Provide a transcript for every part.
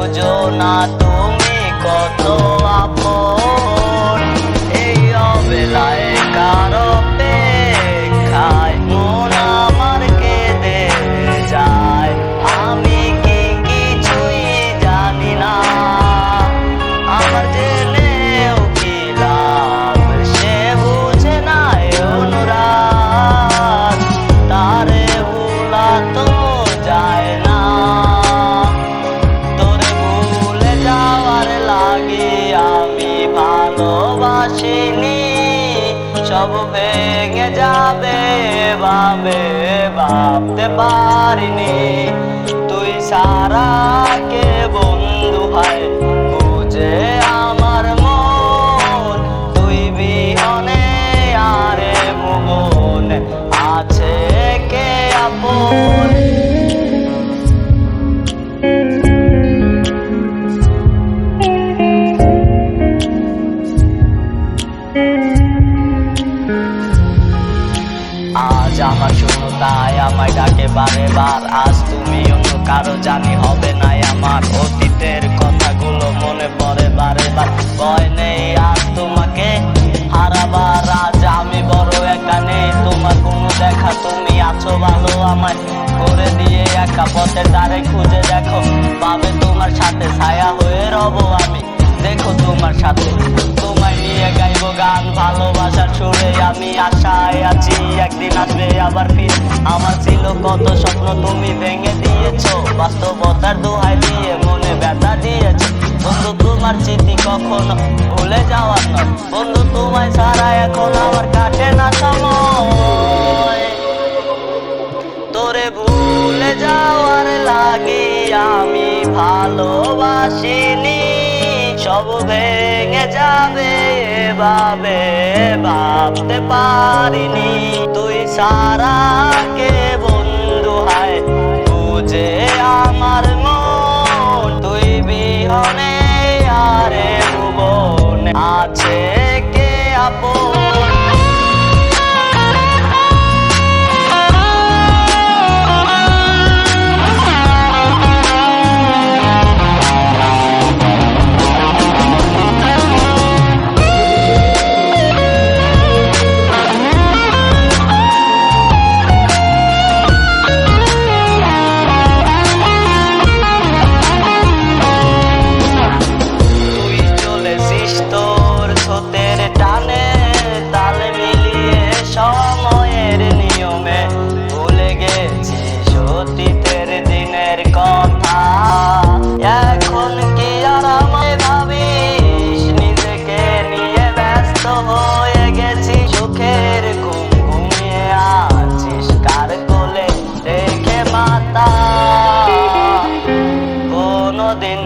বুঝো না তুমি কত আপন। এই অবেলায় কারো অপেক্ষায় মন আমার কেঁদে যায়। আমি কি কিছুই জানি না, আমার জেনেও কি লাভ, সে বুঝে না অনুরাগ, তারে ভুলা তো যায় না। তোরে ভুলে যাওয়ার লাগে আমি ভালোবাসিনি, সব ভেঙে যাবে ভাবে ভাবতে পারিনি। তুই সারা কে বন্ধু হয় বুঝে আমার মন, তুই বিহনে আরে ভুবন আছে কে আপন। আজ আমার শুনো তাই আমায় ডাকে বারে বার, আজ তুমি অন্য কারো জানি হবে না আমার। অতীতের কথাগুলো মনে পড়ে বারে বার, ভয় নেই আজ তোমাকে হারাবার। আজ আমি বড় একা নেই, তোমার কোনো দেখা, তুমি আছো ভালো আমায় করে দিয়ে একা। পথের ধারে খুঁজে দেখো পাবে তোমার সাথে, ছায়া হয়ে রব আমি দেখো তোমার সাথে। তোমায় নিয়ে গাইবো গান ভালোবাসার সুরে, আমি আশায় আছি একদিন আসবে আবার ফিরে। আমার ছিল কত স্বপ্ন তুমি ভেঙে দিয়েছো, বাস্তবতার দোহাই দিয়ে মনে ব্যথা দিয়েছো। বন্ধু তোমার স্মৃতি কখনো ভুলে যাওয়ার নয়, বন্ধু তোমায় ছাড়া এখন আমার কাটে না সময়। তোরে ভুলে যাওয়ার লাগে আমি ভালোবাসিনি, সব ভেঙে যাবে এভাবে ভাবতে পারিনি। তুই সারা কে বন্ধু হয় বুঝে আমার মন, তুই বিহনে আরে ভুবন আছে কে আপন। সময়ের নিয়মে ভুলে গেছি সতীতের দিনের কথা, এখন কি আর আমায় ভাবিস, নিজেকে নিয়ে ব্যস্ত হয়ে গেছি। চোখের ঘুম ঘুমিয়ে আছিস কার কোলে রেখে মাতা, কোনোদিন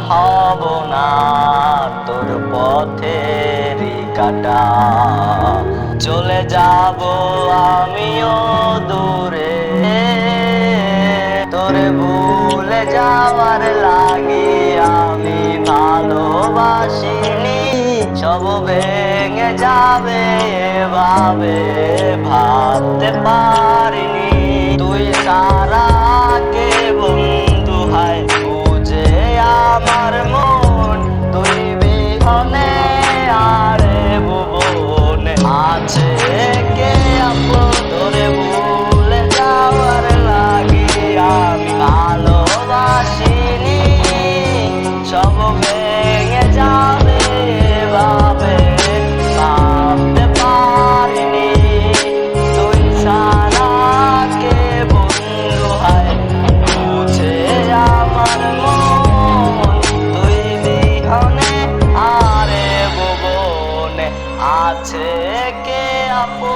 হব না তোর পথেরই কাটা। চলে যাব আমিও দূরে, তোরে ভুলে যাওয়ার লাগি আমি ভালোবাসিনি, সব ভেঙে যাবে এভাবে ভাবতে পারিনি। তুই সারা কে বন্ধু হয় বুঝে আমার মন, তুই বিহনে আরে ভুবন আছে কে আপন। তোরে ভুলে যাওয়ার লাগি আমি ভালোবাসিনি, সব ভেঙে যাবে এভাবে ভাবতে পারিনি। তুই সারা কে বন্ধু হয় বুঝে আমার মন, তুই বিহনে আরে ভুবন আছে কে আপন।